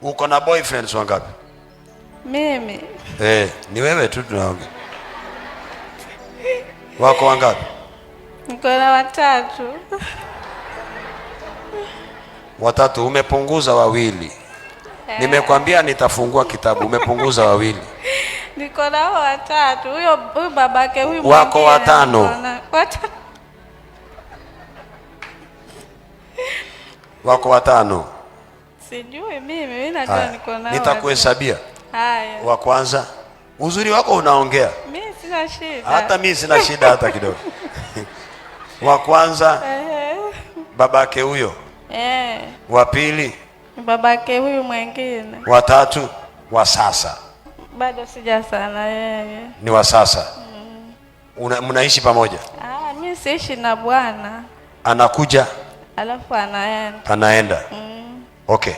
Uko na boyfriends wangapi? Mimi. Ni wewe tu tunaongea. Wako wangapi? Niko na 3. 3, umepunguza 2. Nimekwambia nitafungua kitabu, umepunguza 2. Niko na 3. Huyo babake huyu wako 5. Wako 5. Sijui mimi najua niko na. Nitakuhesabia. Haya. Wa kwanza, uzuri wako unaongea. Mimi sina shida. Hata mimi sina shida hata kidogo. Wa kwanza babake huyo. Wa pili babake huyu mwingine. Wa 3 wa sasa. Bado sija sana yeye. Ni wa sasa. Mnaishi pamoja? Mimi siishi na bwana. Anakuja Alafu anaenda. Okay.